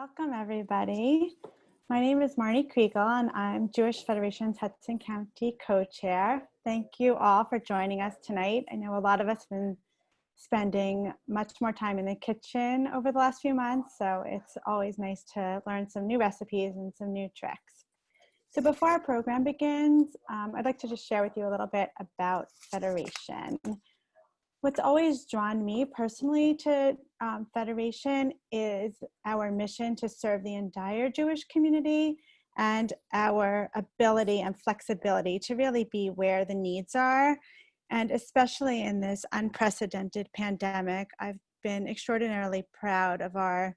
Welcome, everybody. My name is Marnie Kriegel, and I'm Jewish Federation's Hudson County co-chair. Thank you all for joining us tonight. I know a lot of us have been spending much more time in the kitchen over the last few months, so it's always nice to learn some new recipes and some new tricks. So before our program begins, I'd like to just share with you a little bit about Federation. What's always drawn me personally to Federation is our mission to serve the entire Jewish community and our ability and flexibility to really be where the needs are. And especially in this unprecedented pandemic, I've been extraordinarily proud of our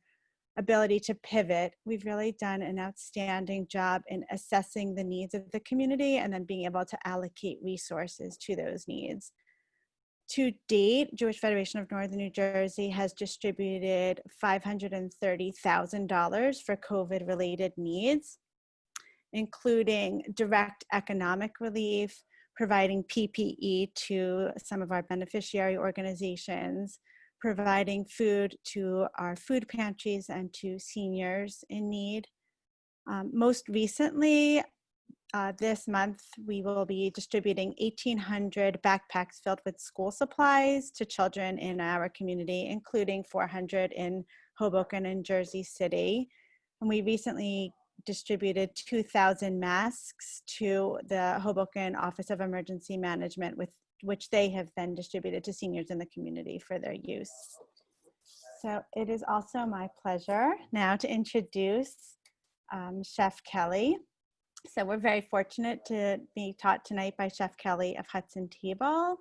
ability to pivot. We've really done an outstanding job in assessing the needs of the community and then being able to allocate resources to those needs. To date, Jewish Federation of Northern New Jersey has distributed $530,000 for COVID-related needs, including direct economic relief, providing PPE to some of our beneficiary organizations, providing food to our food pantries and to seniors in need. Most recently, this month, we will be distributing 1,800 backpacks filled with school supplies to children in our community, including 400 in Hoboken and Jersey City. And we recently distributed 2,000 masks to the Hoboken Office of Emergency Management, with which they have then distributed to seniors in the community for their use. So it is also my pleasure now to introduce Chef Kelly. So we're very fortunate to be taught tonight by Chef Kelly of Hudson Table.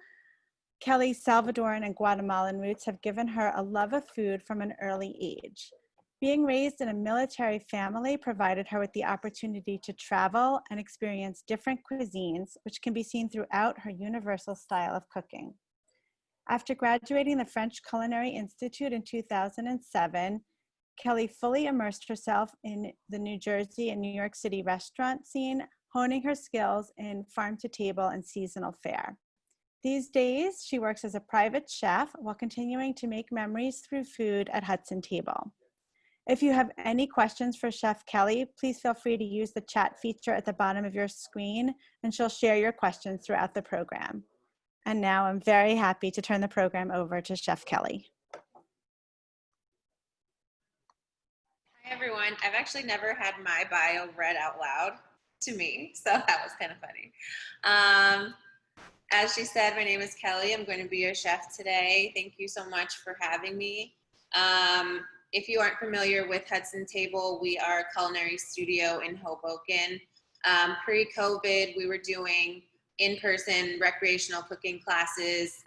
Kelly's Salvadoran and Guatemalan roots have given her a love of food from an early age. Being raised in a military family provided her with the opportunity to travel and experience different cuisines, which can be seen throughout her universal style of cooking. After graduating the French Culinary Institute in 2007, Kelly fully immersed herself in the New Jersey and New York City restaurant scene, honing her skills in farm-to-table and seasonal fare. These days, she works as a private chef while continuing to make memories through food at Hudson Table. If you have any questions for Chef Kelly, please feel free to use the chat feature at the bottom of your screen, and she'll share your questions throughout the program. And now I'm very happy to turn the program over to Chef Kelly. Hi everyone. I've actually never had my bio read out loud to me, so that was kind of funny. As she said, my name is Kelly. I'm going to be your chef today. Thank you so much for having me. If you aren't familiar with Hudson Table, we are a culinary studio in Hoboken. Pre-COVID, we were doing in-person recreational cooking classes,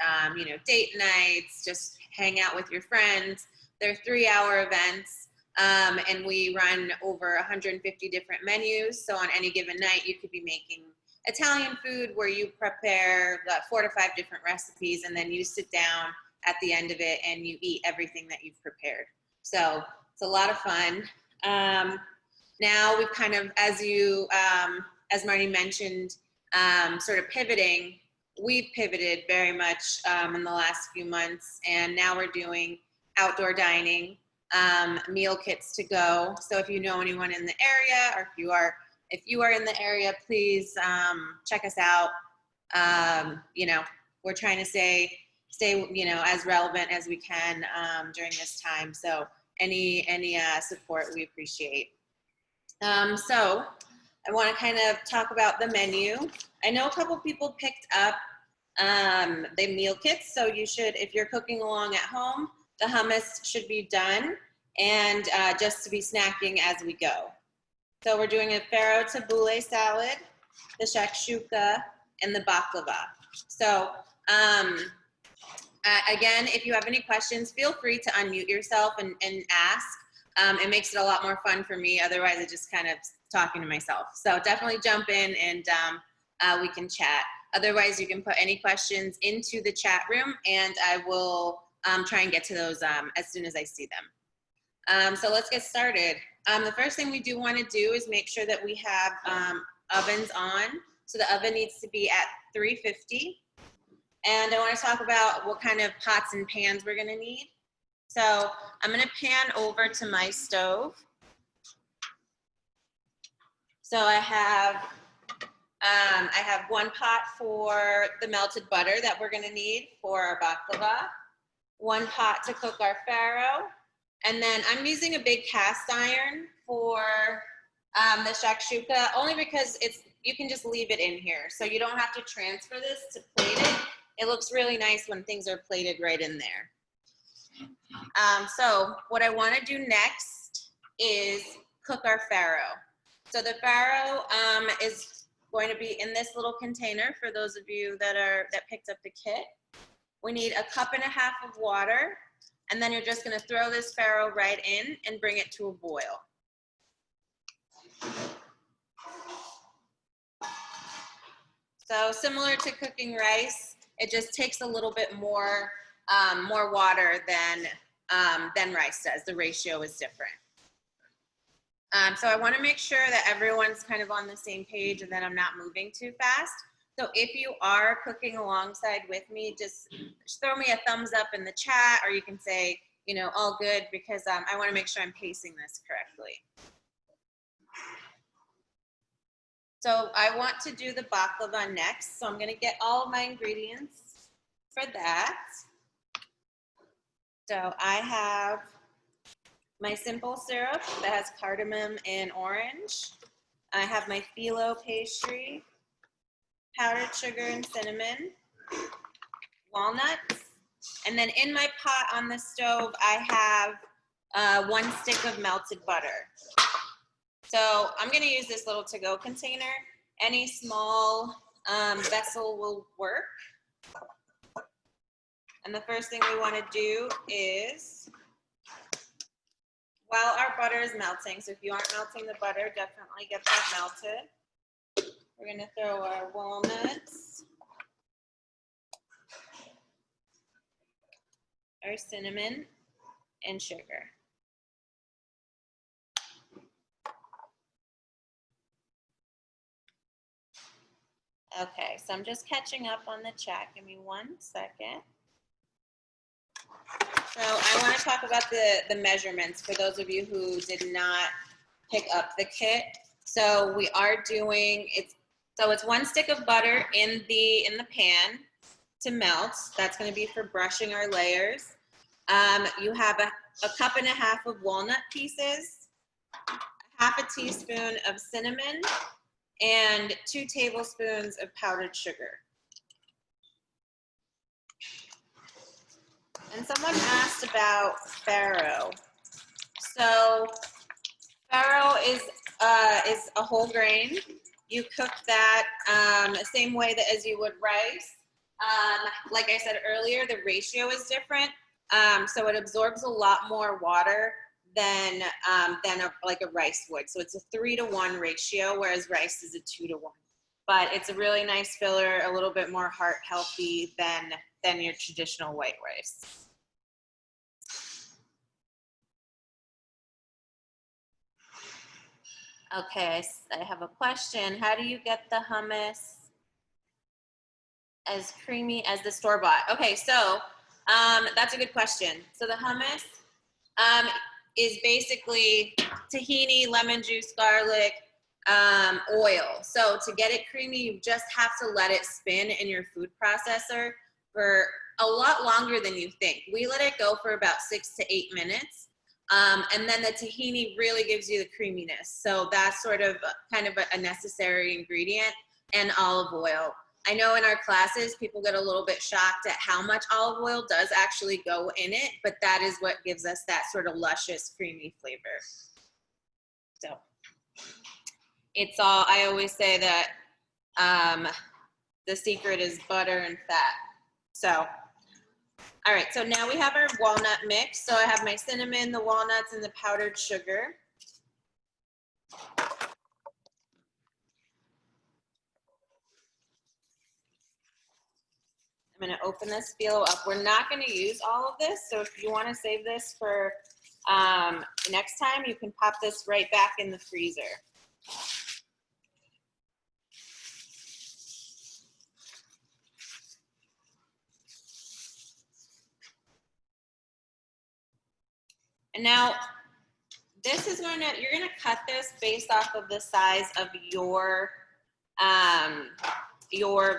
date nights, just hang out with your friends. They're 3-hour events. And we run over 150 different menus. So on any given night, you could be making Italian food where you prepare 4 to 5 different recipes, and then you sit down at the end of it and you eat everything that you've prepared. So it's a lot of fun. Now we've kind of, as Marnie mentioned, sort of pivoting, we've pivoted very much in the last few months, and now we're doing outdoor dining. Meal kits to go. So if you know anyone in the area, or if you are in the area, please check us out. We're trying to stay as relevant as we can during this time. So any support we appreciate. So I want to kind of talk about the menu. I know a couple people picked up the meal kits, so you should, if you're cooking along at home, the hummus should be done, and just to be snacking as we go. So we're doing a farro tabbouleh salad, the shakshuka, and the baklava. So again, if you have any questions, feel free to unmute yourself and ask. It makes it a lot more fun for me. Otherwise, I just kind of talking to myself. So definitely jump in and we can chat. Otherwise, you can put any questions into the chat room, and I will try and get to those as soon as I see them. So let's get started. The first thing we do want to do is make sure that we have ovens on. So the oven needs to be at 350. And I want to talk about what kind of pots and pans we're going to need. So I'm going to pan over to my stove. So I have 1 pot for the melted butter that we're gonna need for our baklava, 1 pot to cook our farro, and then I'm using a big cast iron for the shakshuka, only because you can just leave it in here. So you don't have to transfer this to plate it. It looks really nice when things are plated right in there. So what I wanna do next is cook our farro. So the farro is going to be in this little container for those of you that picked up the kit. We need 1.5 cups of water, and then you're just gonna throw this farro right in and bring it to a boil. So similar to cooking rice, it just takes a little bit more water than rice does. The ratio is different. So I want to make sure that everyone's kind of on the same page and that I'm not moving too fast. So if you are cooking alongside with me, just throw me a thumbs up in the chat, or you can say, you know, all good, because I want to make sure I'm pacing this correctly. So I want to do the baklava next. So I'm going to get all of my ingredients for that. So I have my simple syrup that has cardamom and orange. I have my phyllo pastry, powdered sugar and cinnamon, walnuts, and then in my pot on the stove, I have 1 stick of melted butter. So I'm gonna use this little to-go container. Any small vessel will work. And the first thing we wanna do is, while our butter is melting, so if you aren't melting the butter, definitely get that melted. We're gonna throw our walnuts, our cinnamon, and sugar. Okay, so I'm just catching up on the chat. Give me 1 second. So I want to talk about the measurements for those of you who did not pick up the kit. So we are doing it's 1 stick of butter in the pan to melt. That's going to be for brushing our layers. You have a 1.5 cups of walnut pieces, 1/2 teaspoon of cinnamon, and 2 tablespoons of powdered sugar. And someone asked about farro. So farro is a whole grain. You cook that the same way that as you would rice. Like I said earlier, the ratio is different. So it absorbs a lot more water than like a rice would. So it's a 3-to-1 ratio, whereas rice is a 2-to-1. But it's a really nice filler, a little bit more heart healthy than your traditional white rice. Okay, I have a question. How do you get the hummus as creamy as the store-bought? Okay, so that's a good question. So the hummus is basically tahini, lemon juice, garlic, oil. So to get it creamy, you just have to let it spin in your food processor for a lot longer than you think. We let it go for about 6 to 8 minutes. And then the tahini really gives you the creaminess. So that's sort of kind of a necessary ingredient, and olive oil. I know in our classes, people get a little bit shocked at how much olive oil does actually go in it, but that is what gives us that sort of luscious, creamy flavor. So it's all, I always say that the secret is butter and fat. So, all right, so now we have our walnut mix. So I have my cinnamon, the walnuts, and the powdered sugar. I'm gonna open this phyllo up. We're not gonna use all of this, so if you wanna save this for next time, you can pop this right back in the freezer. And now, this is you're gonna cut this based off of the size of your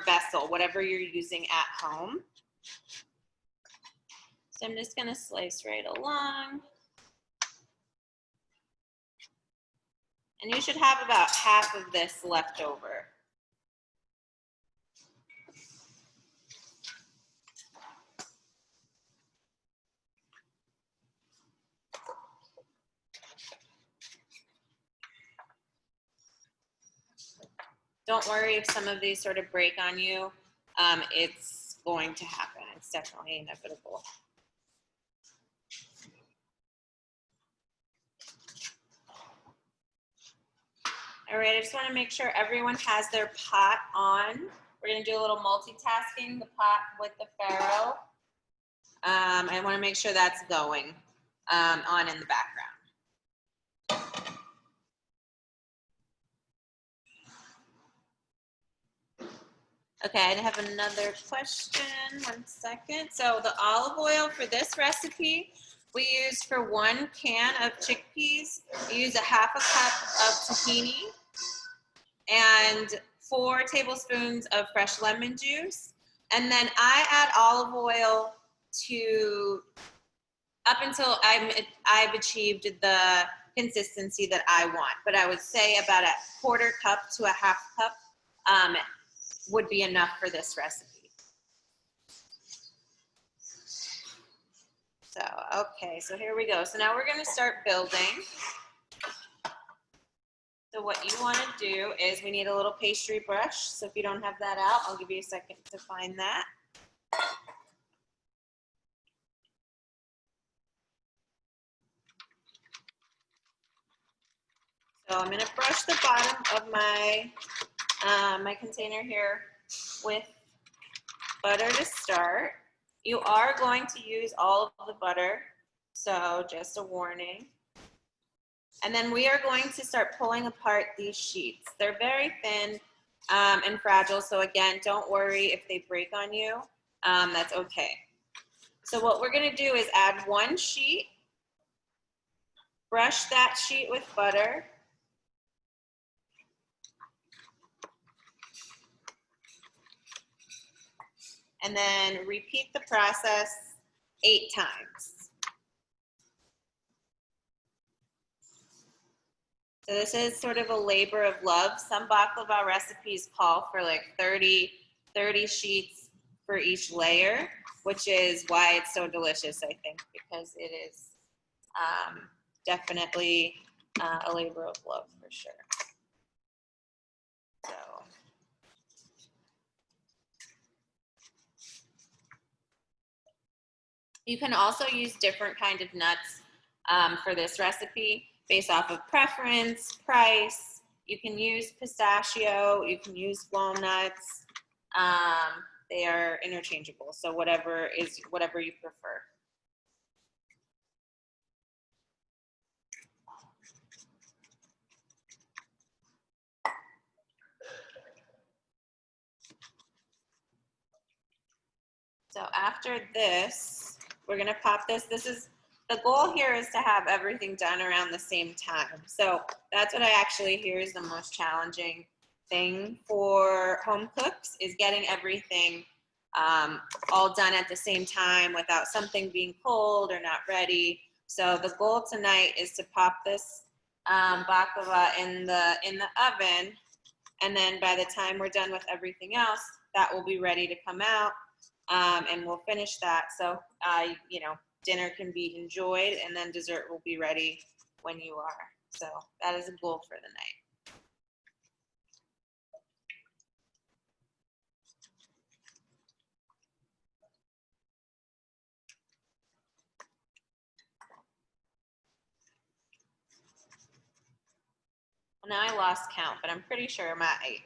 vessel, whatever you're using at home. So I'm just gonna slice right along. And you should have about half of this left over. Don't worry if some of these sort of break on you. It's going to happen. It's definitely inevitable. All right, I just want to make sure everyone has their pot on. We're going to do a little multitasking, the pot with the farro. I want to make sure that's going on in the background. Okay, I have another question, 1 second. So the olive oil for this recipe, we used for 1 can of chickpeas, we use 1/2 cup of tahini and 4 tablespoons of fresh lemon juice. And then I add olive oil to, up until I've achieved the consistency that I want. But I would say about 1/4 cup to 1/2 cup would be enough for this recipe. So, okay, so here we go. So now we're gonna start building. So what you wanna do is, we need a little pastry brush. So if you don't have that out, I'll give you a second to find that. So I'm gonna brush the bottom of my my container here with butter to start. You are going to use all of the butter, so just a warning. And then we are going to start pulling apart these sheets. They're very thin and fragile, so again, don't worry if they break on you. That's okay. So what we're gonna do is add 1 sheet, brush that sheet with butter, and then repeat the process 8 times. So this is sort of a labor of love. Some baklava recipes call for like 30 sheets for each layer, which is why it's so delicious, I think, because it is definitely a labor of love for sure. So. You can also use different kind of nuts for this recipe based off of preference, price. You can use pistachio, you can use walnuts. They are interchangeable, so whatever you prefer. So after this, we're gonna pop this. The goal here is to have everything done around the same time. So that's what I actually hear is the most challenging thing for home cooks, is getting everything all done at the same time without something being cold or not ready. So the goal tonight is to pop this baklava in the oven, and then by the time we're done with everything else, that will be ready to come out. And we'll finish that. So, you know, dinner can be enjoyed, and then dessert will be ready when you are. So that is a goal for the night. Well, now I lost count, but I'm pretty sure I'm at 8.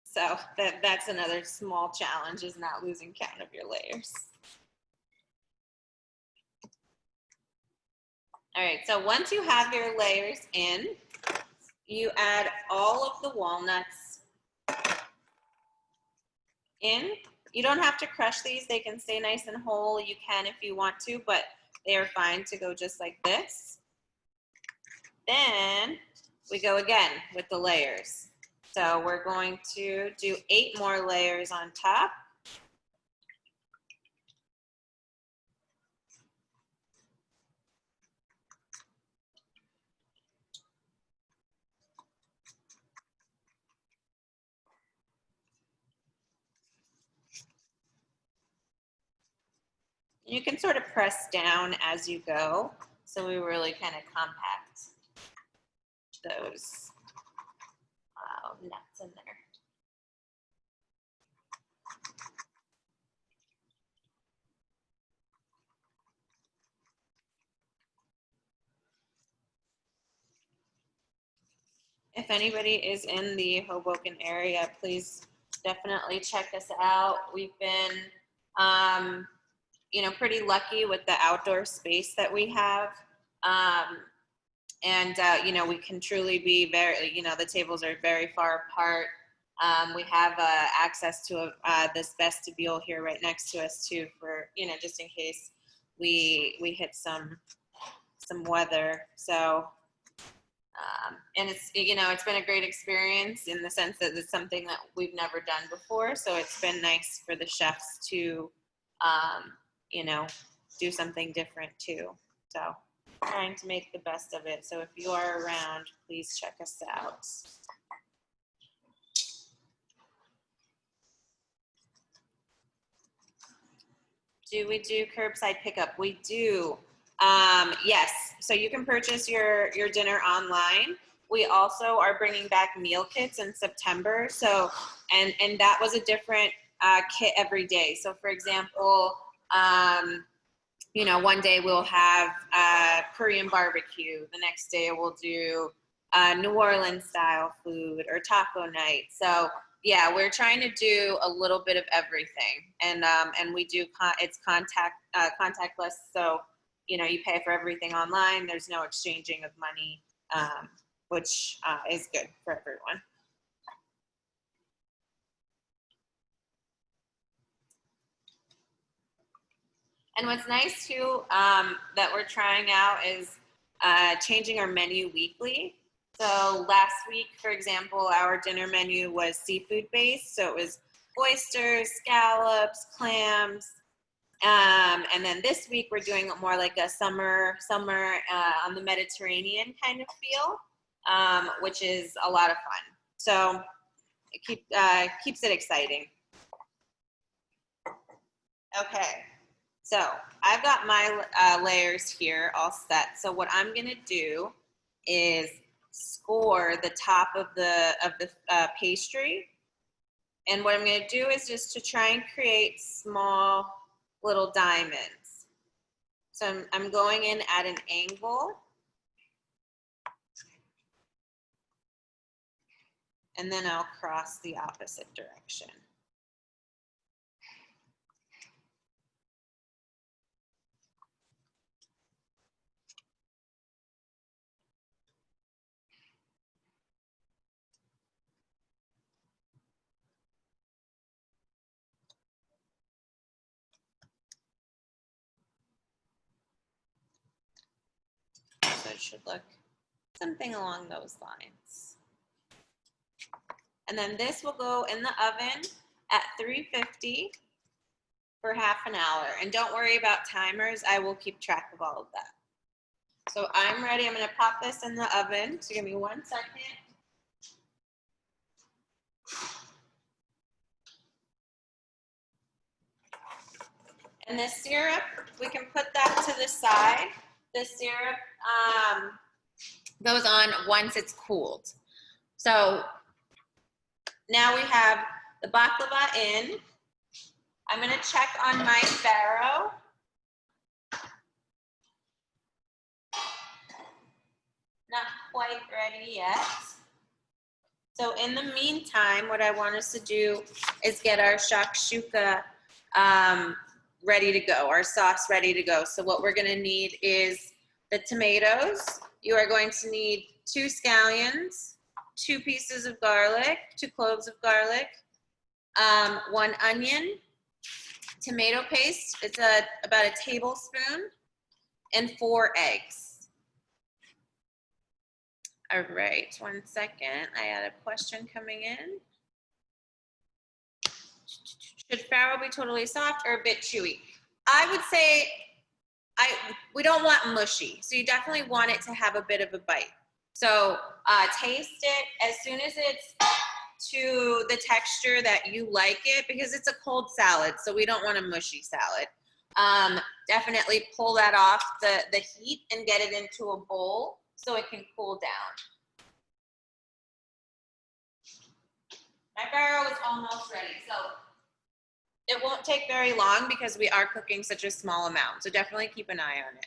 So that's another small challenge, is not losing count of your layers. All right, so once you have your layers in, you add all of the walnuts in. You don't have to crush these. They can stay nice and whole. You can if you want to, but they are fine to go just like this. Then we go again with the layers. So we're going to do 8 more layers on top. You can sort of press down as you go, so we really kind of compact those nuts in there. If anybody is in the Hoboken area, please definitely check us out. We've been, you know, pretty lucky with the outdoor space that we have. You know, we can truly be very, you know, the tables are very far apart. We have access to this vestibule here right next to us too, for, you know, just in case we hit some weather. So, and it's, you know, it's been a great experience in the sense that it's something that we've never done before. So it's been nice for the chefs to, you know, do something different too. So trying to make the best of it. So if you are around, please check us out. Do we do curbside pickup? We do. Yes, so you can purchase your dinner online. We also are bringing back meal kits in September. So, and that was a different kit every day. So for example, you know, one day we'll have Korean barbecue. The next day we'll do New Orleans style food or taco night. So yeah, we're trying to do a little bit of everything, and we do it's contactless. So you know, you pay for everything online. There's no exchanging of money, which is good for everyone. And what's nice too that we're trying out is changing our menu weekly. So last week, for example, our dinner menu was seafood based. So it was oysters, scallops, clams. And then this week we're doing more like a summer on the Mediterranean kind of feel, which is a lot of fun. So it keeps it exciting. Okay. So I've got my layers here all set. So what I'm gonna do is score the top of the pastry. And what I'm gonna do is just to try and create small little diamonds. So I'm going in at an angle. And then I'll cross the opposite direction. So it should look something along those lines. And then this will go in the oven at 350 for half an hour. And don't worry about timers. I will keep track of all of that. So I'm ready. I'm going to pop this in the oven. So give me 1 second. And the syrup, we can put that to the side. The syrup goes on once it's cooled. So now we have the baklava in. I'm going to check on my farro. Not quite ready yet. So in the meantime, what I want us to do is get our shakshuka ready to go, our sauce ready to go. So what we're going to need is the tomatoes. You are going to need 2 scallions, 2 pieces of garlic, 2 cloves of garlic, 1 onion, tomato paste, it's about a tablespoon, and 4 eggs. All right, 1 second. I had a question coming in. Should farro be totally soft or a bit chewy? I would say we don't want mushy, so you definitely want it to have a bit of a bite. So taste it as soon as it's to the texture that you like it, because it's a cold salad, so we don't want a mushy salad. Definitely pull that off the heat and get it into a bowl so it can cool down. My farro is almost ready, so it won't take very long because we are cooking such a small amount, so definitely keep an eye on it.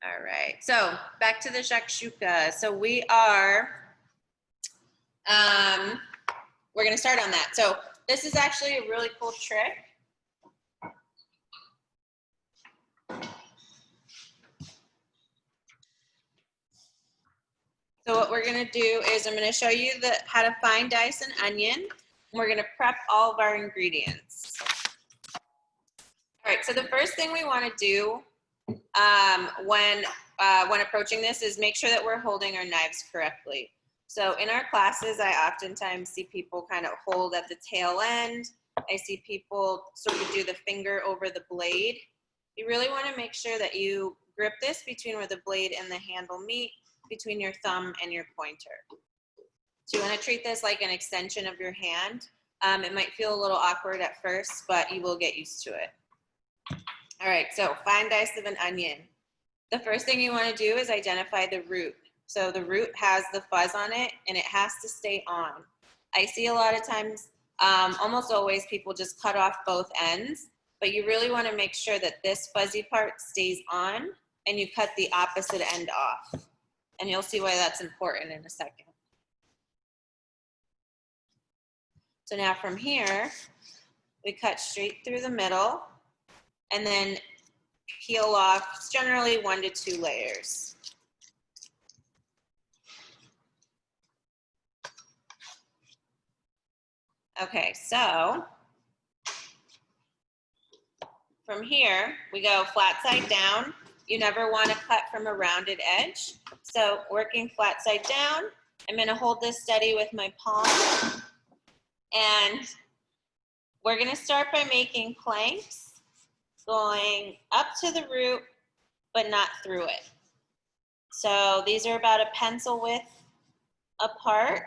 All right, so back to the shakshuka. So we are, we're gonna start on that. So this is actually a really cool trick. So what we're gonna do is I'm gonna show you how to fine dice an onion. We're gonna prep all of our ingredients. All right, so the first thing we wanna do when approaching this is make sure that we're holding our knives correctly. So in our classes, I oftentimes see people kind of hold at the tail end. I see people sort of do the finger over the blade. You really want to make sure that you grip this between where the blade and the handle meet, between your thumb and your pointer. So you want to treat this like an extension of your hand. It might feel a little awkward at first, but you will get used to it. All right, so fine dice of an onion. The first thing you want to do is identify the root. So the root has the fuzz on it and it has to stay on. I see a lot of times, almost always, people just cut off both ends, but you really want to make sure that this fuzzy part stays on and you cut the opposite end off. And you'll see why that's important in a second. So now from here, we cut straight through the middle and then peel off generally 1 to 2 layers. Okay, so from here, we go flat side down. You never want to cut from a rounded edge. So working flat side down, I'm going to hold this steady with my palm. And we're going to start by making planks going up to the root, but not through it. So these are about a pencil width apart.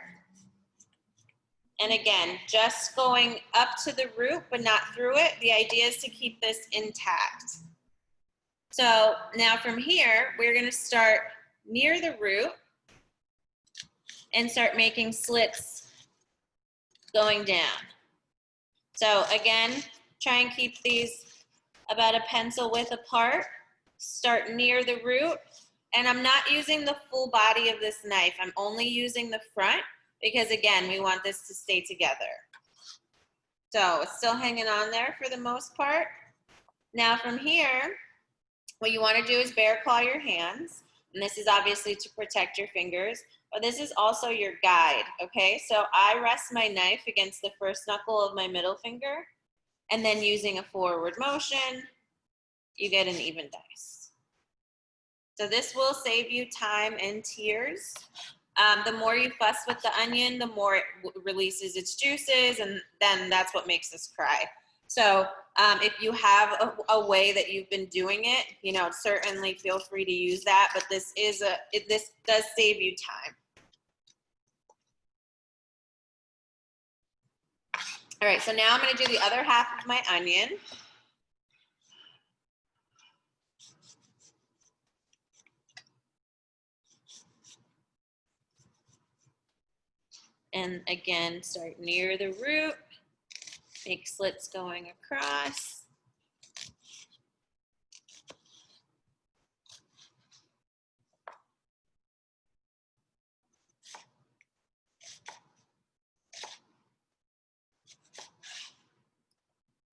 And again, just going up to the root, but not through it. The idea is to keep this intact. So now from here, we're gonna start near the root and start making slits going down. So again, try and keep these about a pencil width apart. Start near the root. And I'm not using the full body of this knife. I'm only using the front, because again, we want this to stay together. So it's still hanging on there for the most part. Now from here, what you want to do is bear claw your hands. And this is obviously to protect your fingers, but this is also your guide, okay? So I rest my knife against the first knuckle of my middle finger, and then using a forward motion, you get an even dice. So this will save you time and tears. The more you fuss with the onion, the more it releases its juices, and then that's what makes this cry. So if you have a way that you've been doing it, you know, certainly feel free to use that, but this does save you time. All right, so now I'm going to do the other half of my onion. And again, start near the root, make slits going across.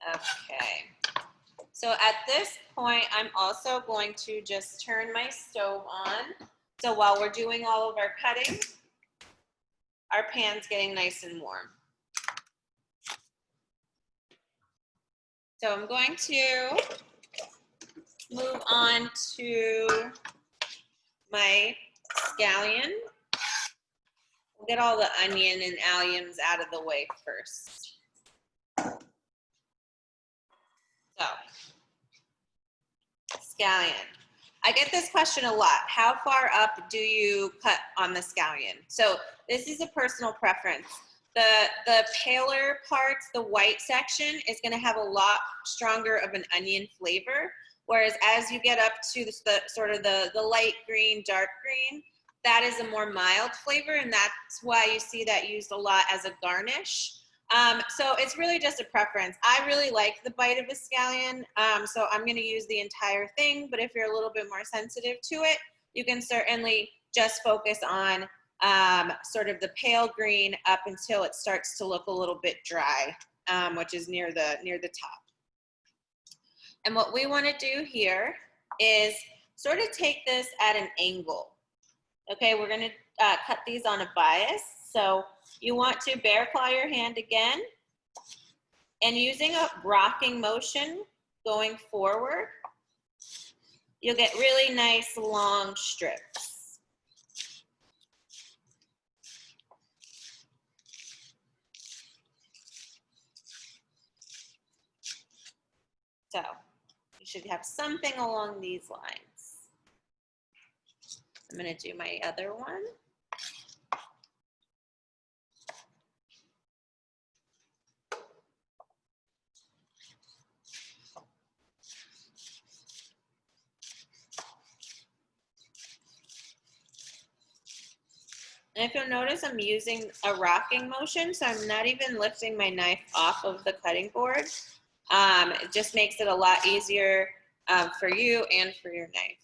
Okay, so at this point, I'm also going to just turn my stove on. So while we're doing all of our cutting, our pan's getting nice and warm. So I'm going to move on to my scallion. We'll get all the onion and alliums out of the way first. So, scallion. I get this question a lot. How far up do you cut on the scallion? So this is a personal preference. The paler parts, the white section, is going to have a lot stronger of an onion flavor. Whereas as you get up to the sort of the light green, dark green, that is a more mild flavor, and that's why you see that used a lot as a garnish. So it's really just a preference. I really like the bite of a scallion, so I'm going to use the entire thing, but if you're a little bit more sensitive to it, you can certainly just focus on sort of the pale green up until it starts to look a little bit dry, which is near the top. And what we want to do here is sort of take this at an angle. Okay, we're going to cut these on a bias. So you want to bear claw your hand again, and using a rocking motion going forward, you'll get really nice long strips. So you should have something along these lines. I'm going to do my other one. And if you'll notice, I'm using a rocking motion, so I'm not even lifting my knife off of the cutting board. It just makes it a lot easier for you and for your knife.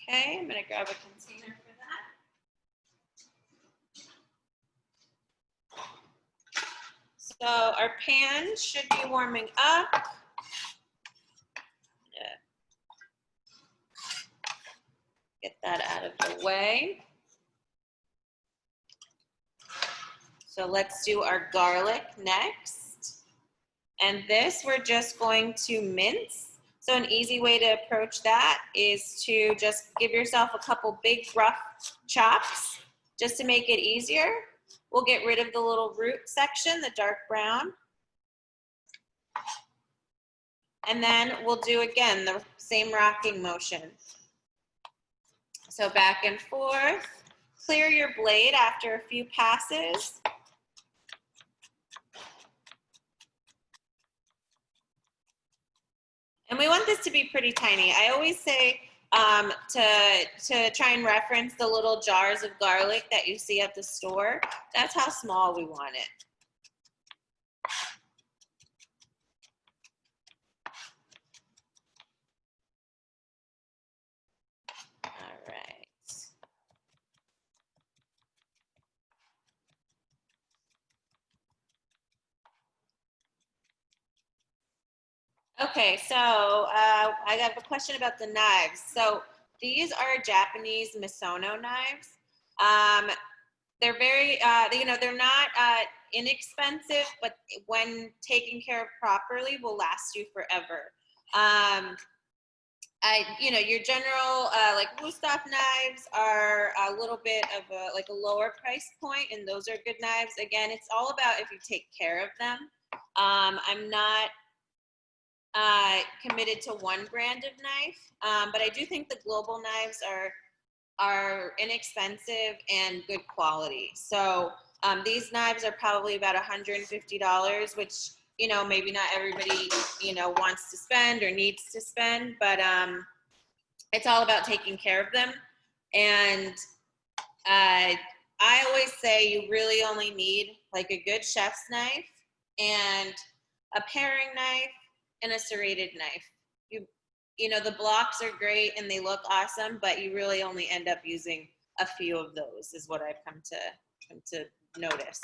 Okay, I'm going to grab a container for that. So our pan should be warming up. Get that out of the way. So let's do our garlic next. And this we're just going to mince. So an easy way to approach that is to just give yourself a couple big rough chops just to make it easier. We'll get rid of the little root section, the dark brown. And then we'll do again the same rocking motion. So back and forth. Clear your blade after a few passes. And we want this to be pretty tiny. I always say to try and reference the little jars of garlic that you see at the store. That's how small we want it. All right. Okay, so I have a question about the knives. So these are Japanese Misono knives. They're very, they're not inexpensive, but when taken care of properly, will last you forever. Your general like Wusthof knives are a little bit of a lower price point, and those are good knives. Again, it's all about if you take care of them. I'm not committed to one brand of knife, but I do think the global knives are inexpensive and good quality. So these knives are probably about $150, which, maybe not everybody, wants to spend or needs to spend, but it's all about taking care of them. And I always say you really only need like a good chef's knife and a paring knife and a serrated knife. The blocks are great and they look awesome, but you really only end up using a few of those, is what I've come to notice.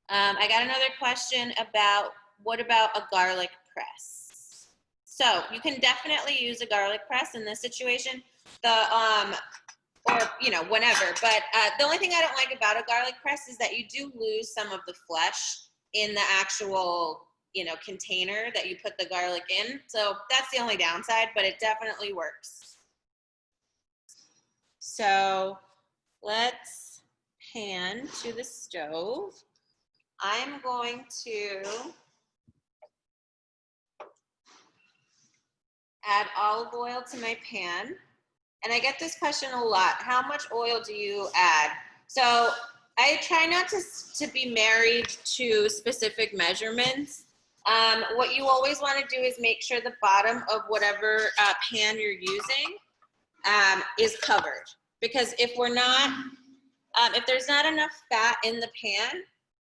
I got another question about, what about a garlic press? So you can definitely use a garlic press in this situation, whenever. But the only thing I don't like about a garlic press is that you do lose some of the flesh in the actual, container that you put the garlic in. So that's the only downside, but it definitely works. So let's pan to the stove. I'm going to add olive oil to my pan. And I get this question a lot. How much oil do you add? So I try not to be married to specific measurements. What you always want to do is make sure the bottom of whatever pan you're using is covered. Because if there's not enough fat in the pan,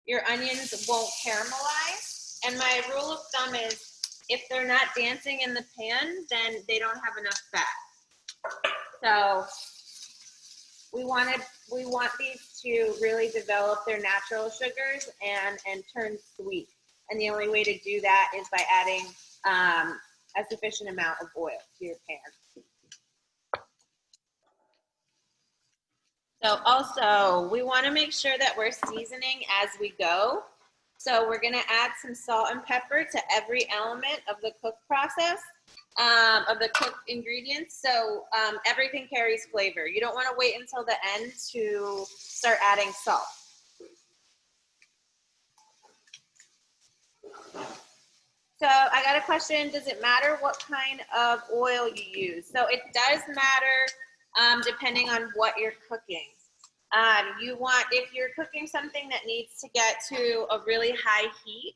your onions won't caramelize. And my rule of thumb is if they're not dancing in the pan, then they don't have enough fat. So we want these to really develop their natural sugars and turn sweet. And the only way to do that is by adding a sufficient amount of oil to your pan. So also, we want to make sure that we're seasoning as we go. So we're going to add some salt and pepper to every element of the cook process, of the cooked ingredients. So everything carries flavor. You don't want to wait until the end to start adding salt. So I got a question, does it matter what kind of oil you use? So it does matter depending on what you're cooking. If you're cooking something that needs to get to a really high heat,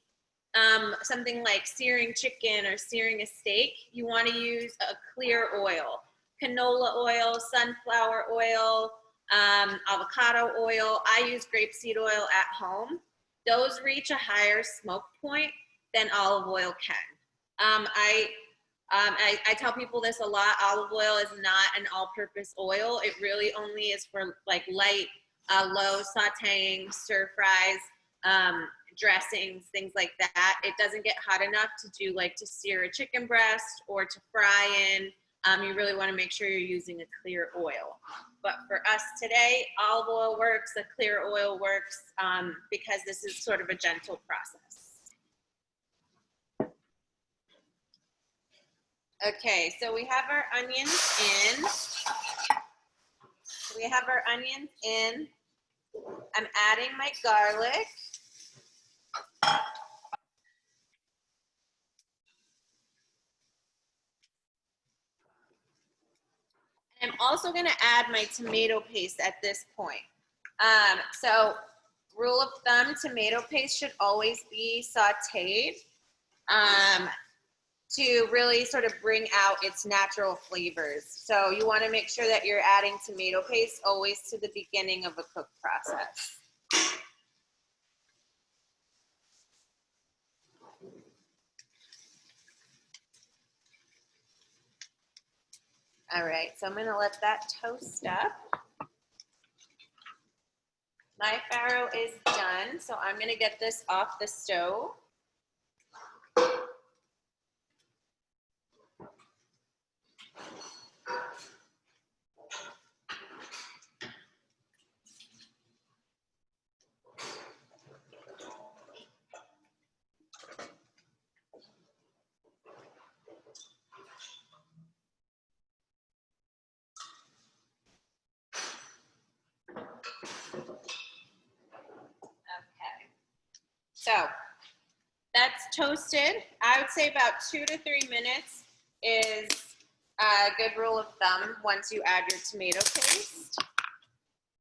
something like searing chicken or searing a steak, you want to use a clear oil. Canola oil, sunflower oil, avocado oil. I use grapeseed oil at home. Those reach a higher smoke point than olive oil can. I tell people this a lot. Olive oil is not an all-purpose oil. It really only is for like light, low sautéing, stir fries, dressings, things like that. It doesn't get hot enough to sear a chicken breast or to fry in. You really want to make sure you're using a clear oil. But for us today, olive oil works, a clear oil works because this is sort of a gentle process. Okay, so we have our onions in. I'm adding my garlic. I'm also going to add my tomato paste at this point. So rule of thumb, tomato paste should always be sauteed to really sort of bring out its natural flavors. So you want to make sure that you're adding tomato paste always to the beginning of a cook process. All right, so I'm going to let that toast up. My farro is done, so I'm going to get this off the stove. So that's toasted. I would say about 2 to 3 minutes is a good rule of thumb once you add your tomato paste.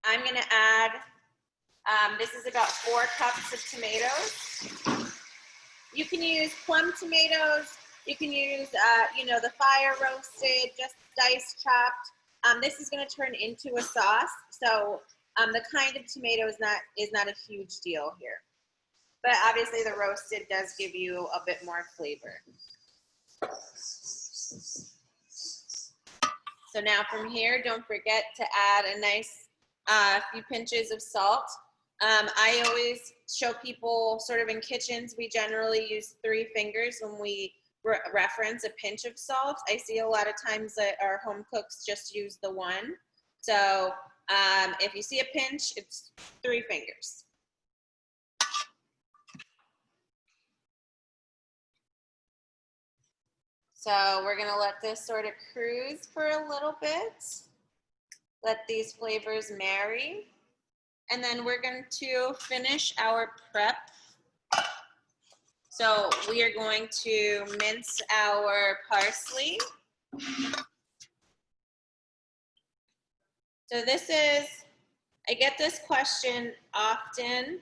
I'm going to add, this is about 4 cups of tomatoes. You can use plum tomatoes. You can use, the fire roasted, just diced chopped. This is going to turn into a sauce. So the kind of tomato is not a huge deal here. But obviously the roasted does give you a bit more flavor. So now from here, don't forget to add a nice few pinches of salt. I always show people sort of in kitchens, we generally use 3 fingers when we reference a pinch of salt. I see a lot of times that our home cooks just use the 1. So if you see a pinch, it's 3 fingers. So we're gonna let this sort of cruise for a little bit. Let these flavors marry. And then we're going to finish our prep. So we are going to mince our parsley. So this is, I get this question often.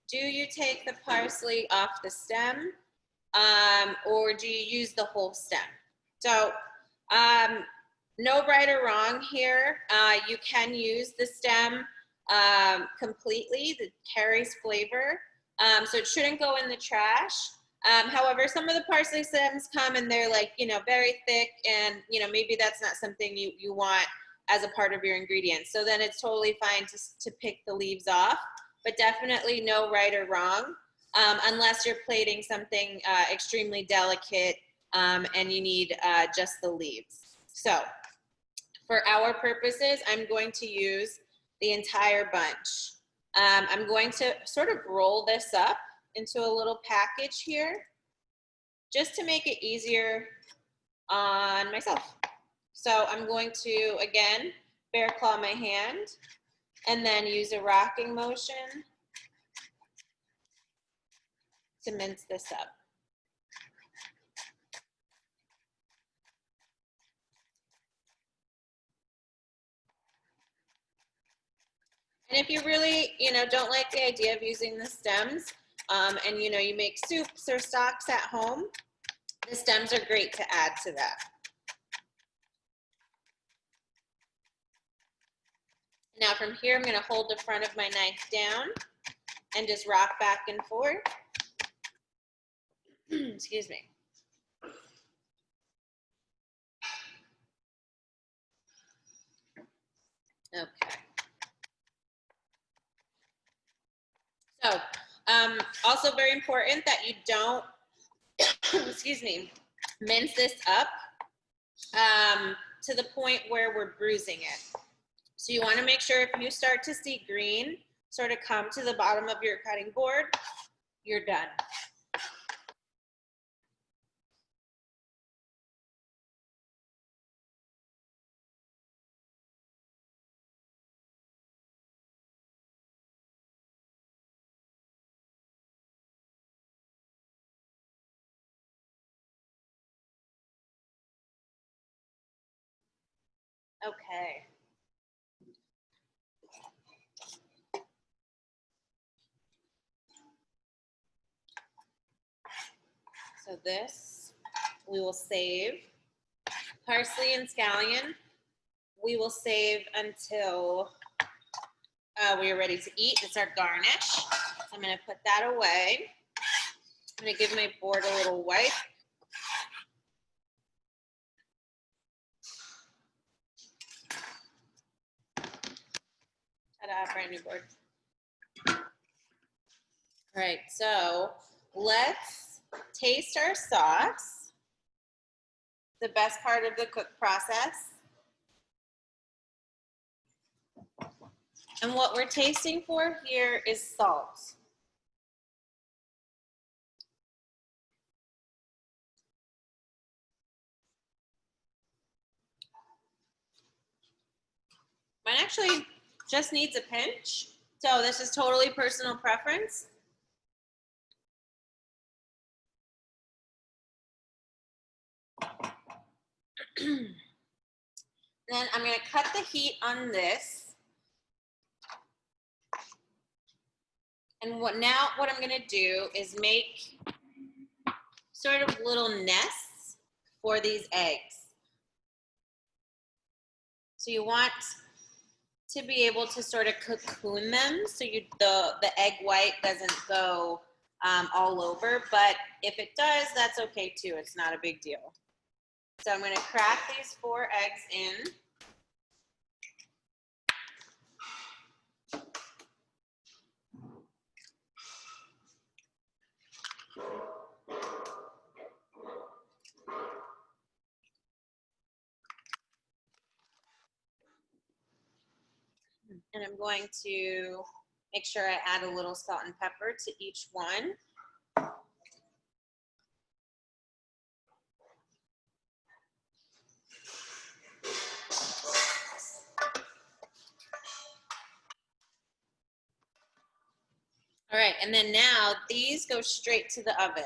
Do you take the parsley off the stem or do you use the whole stem? So no right or wrong here. You can use the stem completely. That carries flavor. So it shouldn't go in the trash. However, some of the parsley stems come and they're like, you know, very thick and, you know, maybe that's not something you want as a part of your ingredients. So then it's totally fine to pick the leaves off, but definitely no right or wrong unless you're plating something extremely delicate and you need just the leaves. So for our purposes, I'm going to use the entire bunch. I'm going to sort of roll this up into a little package here just to make it easier on myself. So I'm going to, again, bear claw my hand and then use a rocking motion to mince this up. And if you really, you know, don't like the idea of using the stems and, you know, you make soups or stocks at home, the stems are great to add to that. Now from here, I'm going to hold the front of my knife down and just rock back and forth. Excuse me. Okay. So, also very important that you don't, excuse me, mince this up to the point where we're bruising it. So you want to make sure if you start to see green sort of come to the bottom of your cutting board, you're done. Okay. So this we will save. Parsley and scallion we will save until we are ready to eat. It's our garnish. So I'm going to put that away. I'm going to give my board a little wipe. Ta-da, brand new board. All right, so let's taste our sauce. The best part of the cook process. And what we're tasting for here is salt. Mine actually just needs a pinch. So this is totally personal preference. Then I'm going to cut the heat on this. And what I'm going to do is make sort of little nests for these eggs. So you want to be able to sort of cocoon them so the egg white doesn't go all over. But if it does, that's okay too. It's not a big deal. So I'm going to crack these 4 eggs in. And I'm going to make sure I add a little salt and pepper to each one. and then now these go straight to the oven.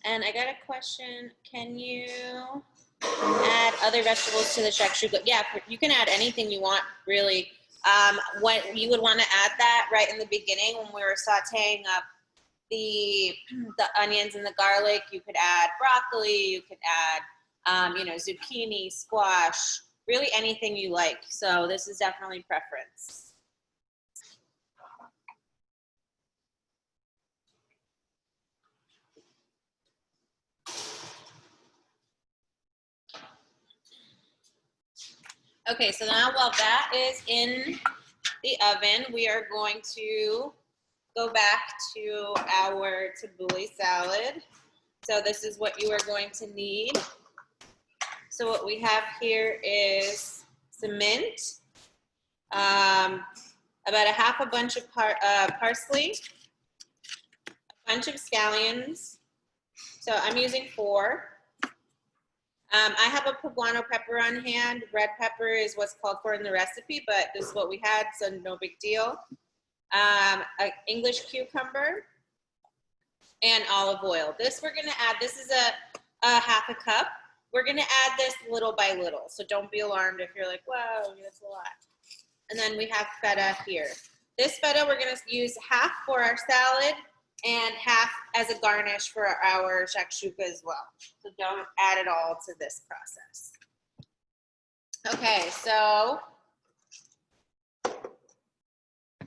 And I got a question. Can you add other vegetables to the shakshuka? Yeah, you can add anything you want, really. What you would want to add that right in the beginning when we were sauteing up the onions and the garlic. You could add broccoli. You could add, you know, zucchini, squash, really anything you like. So this is definitely preference. Okay, so now while that is in the oven, we are going to go back to our tabbouleh salad. So this is what you are going to need. So what we have here is some mint, about a half a bunch of parsley, a bunch of scallions. So I'm using 4. I have a poblano pepper on hand. Red pepper is what's called for in the recipe, but this is what we had, so no big deal. An English cucumber and olive oil. This we're gonna add, this is a half a cup. We're gonna add this little by little, so don't be alarmed if you're like, whoa, that's a lot. And then we have feta here. This feta we're gonna use half for our salad and half as a garnish for our shakshuka as well. So don't add it all to this process. Okay, so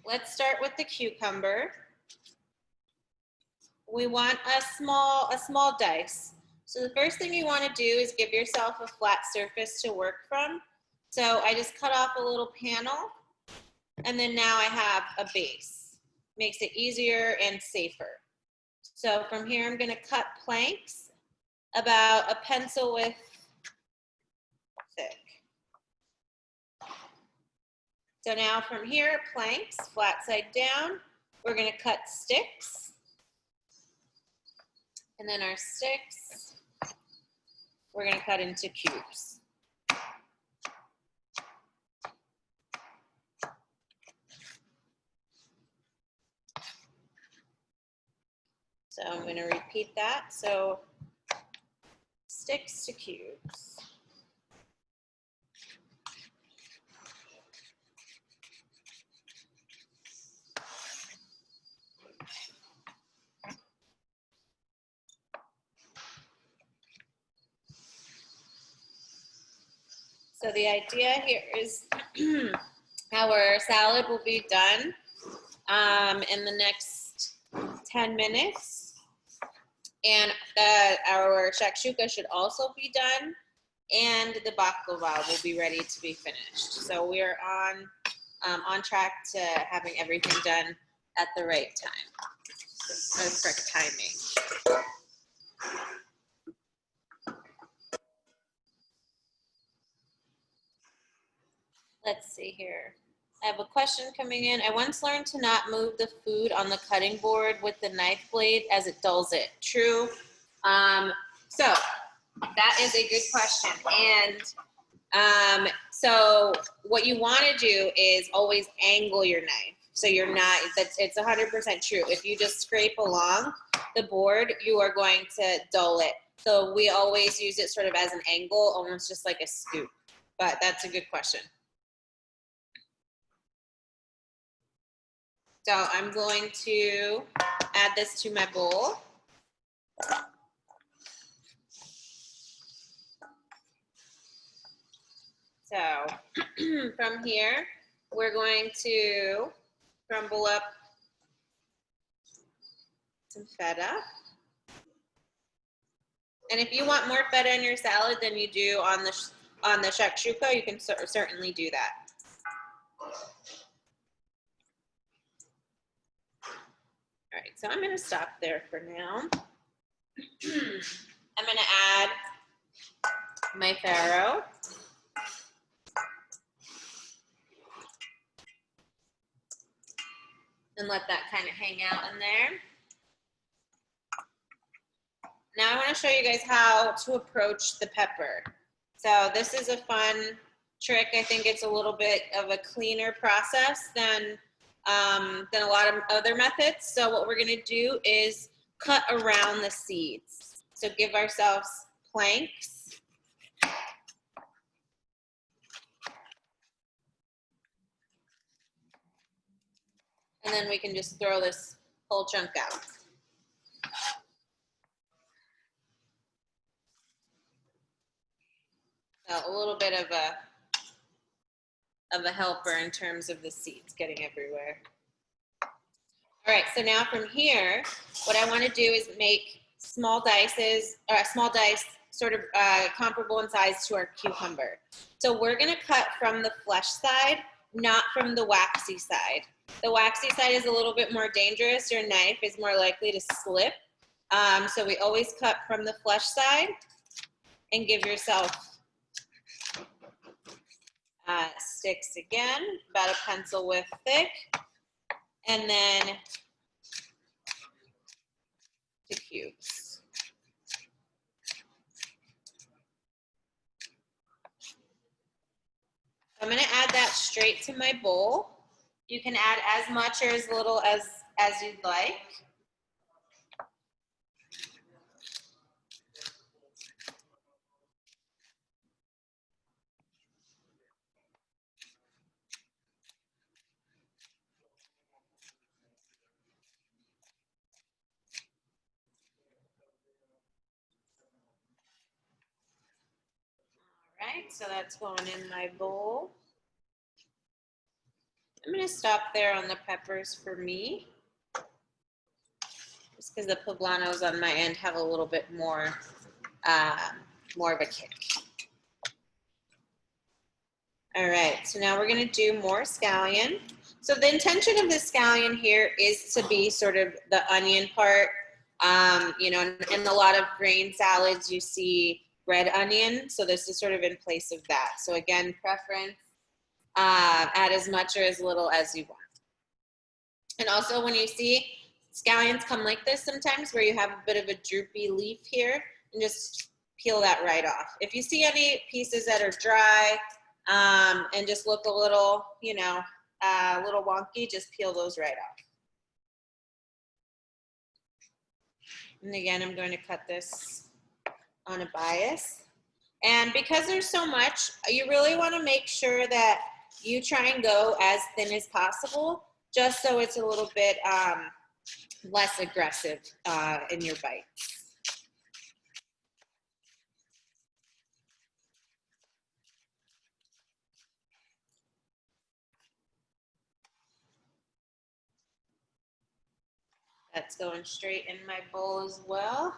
let's start with the cucumber. We want a small dice. So the first thing you want to do is give yourself a flat surface to work from. So I just cut off a little panel, and then now I have a base. Makes it easier and safer. So from here, I'm going to cut planks about a pencil width thick. So now from here, planks, flat side down, we're going to cut sticks. And then our sticks, we're going to cut into cubes. So I'm going to repeat that. So sticks to cubes. So the idea here is our salad will be done in the next 10 minutes. And our shakshuka should also be done, and the baklava will be ready to be finished. So we are on track to having everything done at the right time, or correct timing. Let's see here. I have a question coming in. I once learned to not move the food on the cutting board with the knife blade as it dulls it. True. So that is a good question. And so what you want to do is always angle your knife. So you're not, it's 100% true. If you just scrape along the board, you are going to dull it. So we always use it sort of as an angle, almost just like a scoop. But that's a good question. So I'm going to add this to my bowl. So from here, we're going to crumble up some feta. And if you want more feta in your salad than you do on the shakshuka, you can certainly do that. All right, so I'm going to stop there for now. I'm going to add my farro. And let that kind of hang out in there. Now I want to show you guys how to approach the pepper. So this is a fun trick. I think it's a little bit of a cleaner process than a lot of other methods. So what we're gonna do is cut around the seeds. So give ourselves planks. And then we can just throw this whole chunk out. So a little bit of a helper in terms of the seeds getting everywhere. All right, so now from here, what I want to do is make small dice, sort of comparable in size to our cucumber. So we're going to cut from the flesh side, not from the waxy side. The waxy side is a little bit more dangerous. Your knife is more likely to slip. So we always cut from the flesh side and give yourself sticks again, about a pencil width thick, and then to cubes. I'm going to add that straight to my bowl. You can add as much or as little as you'd like. All right, so that's going in my bowl. I'm going to stop there on the peppers for me, just because the poblanos on my end have a little bit more of a kick. All right, so now we're going to do more scallion. So the intention of the scallion here is to be sort of the onion part. You know, in a lot of grain salads, you see red onion. So this is sort of in place of that. So again, preference, add as much or as little as you want. And also when you see scallions come like this sometimes, where you have a bit of a droopy leaf here, and just peel that right off. If you see any pieces that are dry and just look a little, you know, a little wonky, just peel those right off. And again, I'm going to cut this on a bias. And because there's so much, you really want to make sure that you try and go as thin as possible, just so it's a little bit less aggressive in your bite. That's going straight in my bowl as well.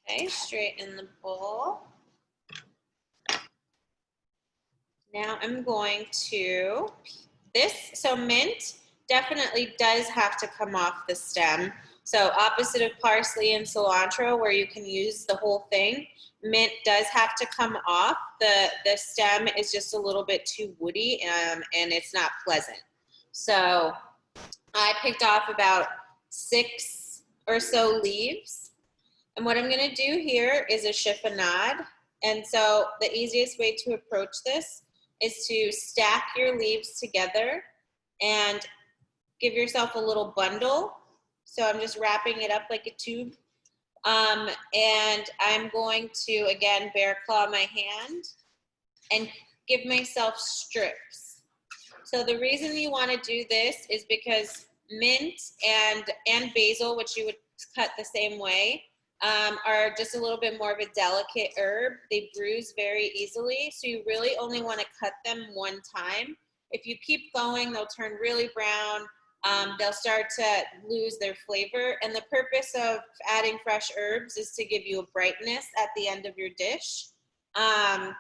Okay, straight in the bowl. Now I'm going to, so mint definitely does have to come off the stem. So opposite of parsley and cilantro, where you can use the whole thing, mint does have to come off. The stem is just a little bit too woody and it's not pleasant. So I picked off about 6 or so leaves. And what I'm gonna do here is a chiffonade. And so the easiest way to approach this is to stack your leaves together and give yourself a little bundle. So I'm just wrapping it up like a tube. And I'm going to, again, bear claw my hand and give myself strips. So the reason you want to do this is because mint and basil, which you would cut the same way, are just a little bit more of a delicate herb. They bruise very easily, so you really only want to cut them one time. If you keep going, they'll turn really brown. They'll start to lose their flavor, and the purpose of adding fresh herbs is to give you a brightness at the end of your dish. So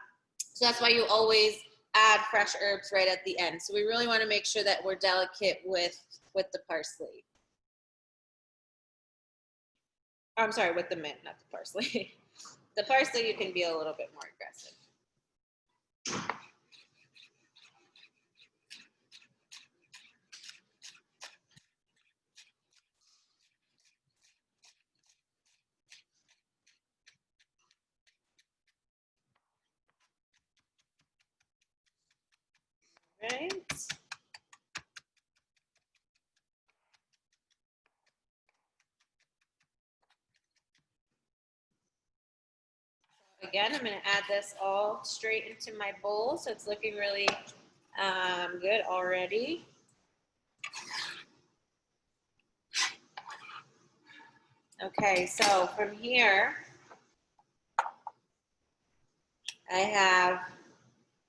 that's why you always add fresh herbs right at the end. So we really want to make sure that we're delicate with the parsley. Oh, I'm sorry, with the mint, not the parsley. The parsley, you can be a little bit more aggressive. Right. Again, I'm going to add this all straight into my bowl, so it's looking really good already. Okay, so from here, I have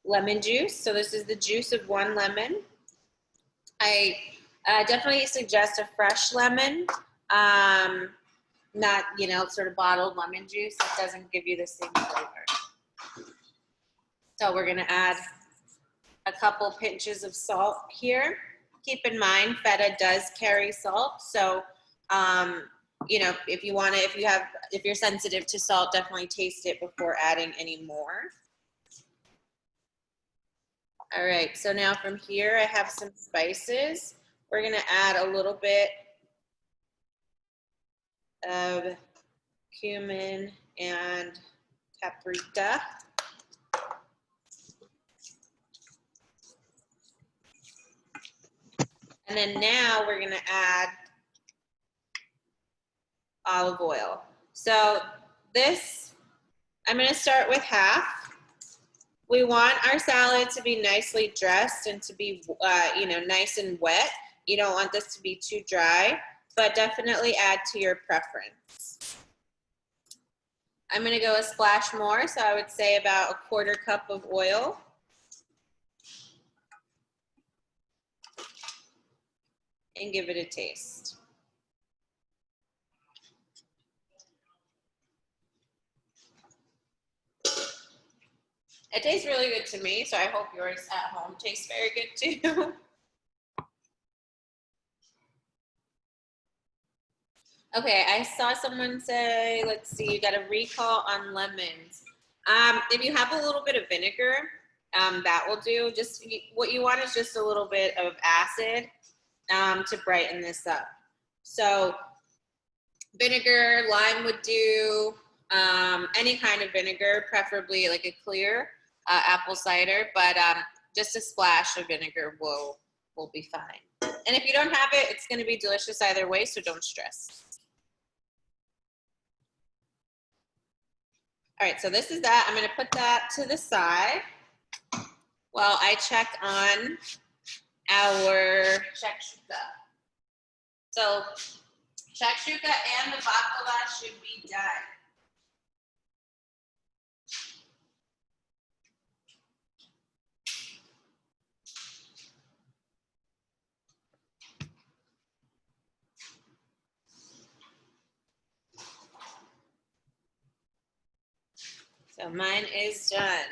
lemon juice. So this is the juice of 1 lemon. I definitely suggest a fresh lemon, not, sort of bottled lemon juice. It doesn't give you the same flavor. So we're gonna add a couple pinches of salt here. Keep in mind, feta does carry salt. So, if you're sensitive to salt, definitely taste it before adding any more. All right, so now from here, I have some spices. We're gonna add a little bit of cumin and paprika. And then now we're gonna add olive oil. So this, I'm gonna start with half. We want our salad to be nicely dressed and to be, nice and wet. You don't want this to be too dry, but definitely add to your preference. I'm gonna go a splash more, so I would say about 1/4 cup of oil. And give it a taste. It tastes really good to me, so I hope yours at home tastes very good too. Okay, I saw someone say, let's see, you got a recall on lemons. If you have a little bit of vinegar, that will do. Just what you want is just a little bit of acid to brighten this up. So vinegar, lime would do, any kind of vinegar, preferably like a clear apple cider, but just a splash of vinegar will be fine. And if you don't have it, it's going to be delicious either way, so don't stress. All right, so this is that. I'm going to put that to the side while I check on our shakshuka. So shakshuka and the baklava should be done. So mine is done.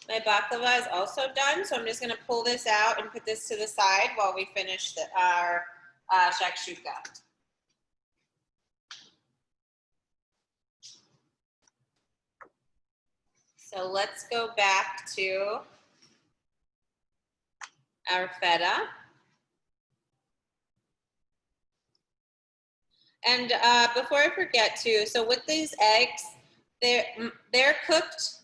My baklava is also done, so I'm just gonna pull this out and put this to the side while we finish our shakshuka. So let's go back to our feta. And before I forget to, so with these eggs, they're cooked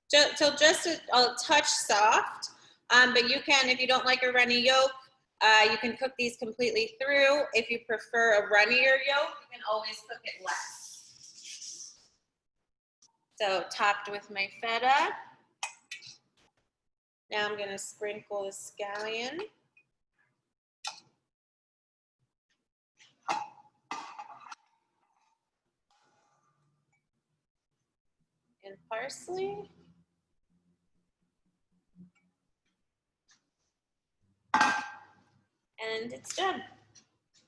till just a touch soft, but you can, if you don't like a runny yolk, you can cook these completely through. If you prefer a runnier yolk, you can always cook it less. So topped with my feta. Now I'm gonna sprinkle the scallion. And parsley. And it's done.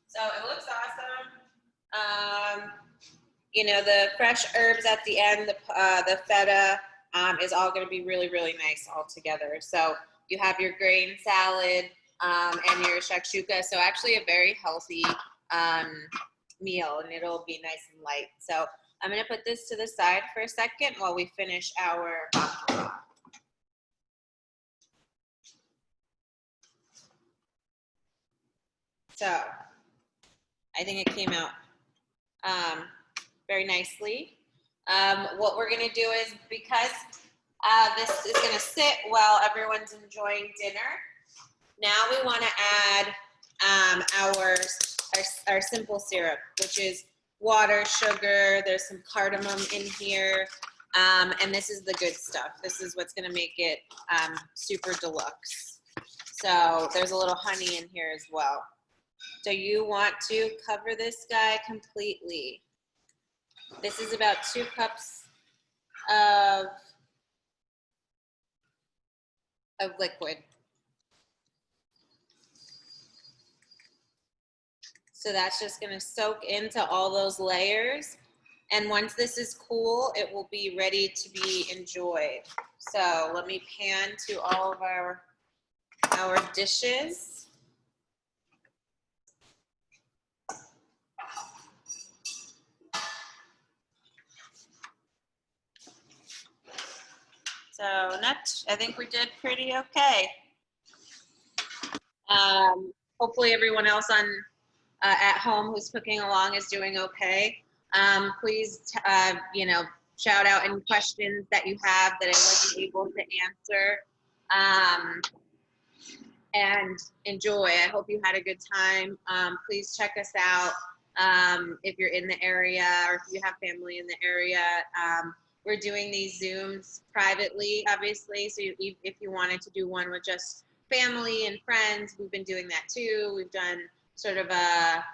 So it looks awesome. you know, the fresh herbs at the end, the feta is all going to be really, really nice all together. So you have your grain salad and your shakshuka. So actually a very healthy meal, and it'll be nice and light. So I'm going to put this to the side for a second while we finish our baklava. So I think it came out very nicely. What we're going to do is, because this is going to sit while everyone's enjoying dinner, now we want to add our simple syrup, which is water, sugar, there's some cardamom in here, and this is the good stuff. This is what's going to make it super deluxe. So there's a little honey in here as well. So you want to cover this guy completely. This is about 2 cups of liquid. So that's just going to soak into all those layers. And once this is cool, it will be ready to be enjoyed. So let me pan to all of our dishes. So next, I think we did pretty okay. Hopefully everyone else at home who's cooking along is doing okay. Please, you know, shout out any questions that you have that I wasn't able to answer. And enjoy. I hope you had a good time. Please check us out if you're in the area or if you have family in the area. We're doing these Zooms privately, obviously, so if you wanted to do one with just family and friends, we've been doing that too. We've done sort of a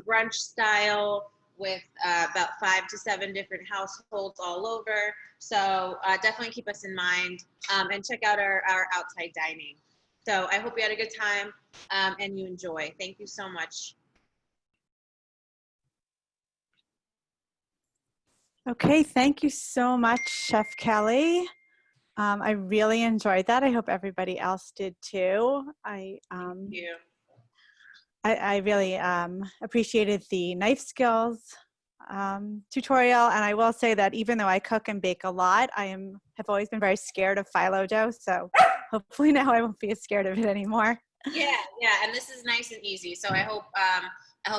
brunch style with about 5 to 7 different households all over. So definitely keep us in mind and check out our outside dining. So I hope you had a good time and you enjoy. Thank you so much. Okay, thank you so much, Chef Kelly. I really enjoyed that. I hope everybody else did too. Thank you. I really appreciated the knife skills tutorial, and I will say that even though I cook and bake a lot, have always been very scared of phyllo dough, so hopefully now I won't be as scared of it anymore. Yeah, and this is nice and easy, so I hope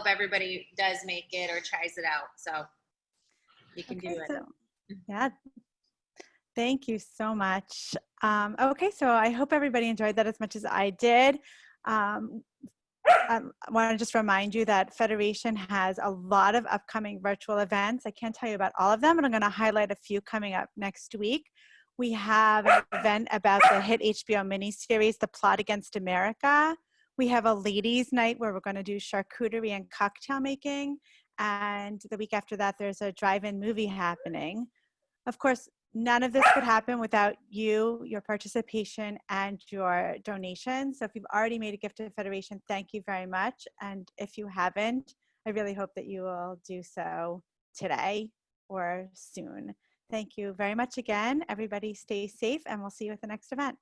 everybody does make it or tries it out, so you can do it. So, yeah. Thank you so much. Okay, so I hope everybody enjoyed that as much as I did. I want to just remind you that Federation has a lot of upcoming virtual events. I can't tell you about all of them, but I'm going to highlight a few coming up next week. We have an event about the hit HBO miniseries, The Plot Against America. We have a ladies' night where we're going to do charcuterie and cocktail making. And the week after that, there's a drive-in movie happening. Of course, none of this could happen without you, your participation, and your donations. So if you've already made a gift to the Federation, thank you very much. And if you haven't, I really hope that you will do so today or soon. Thank you very much again. Everybody stay safe, and we'll see you at the next event.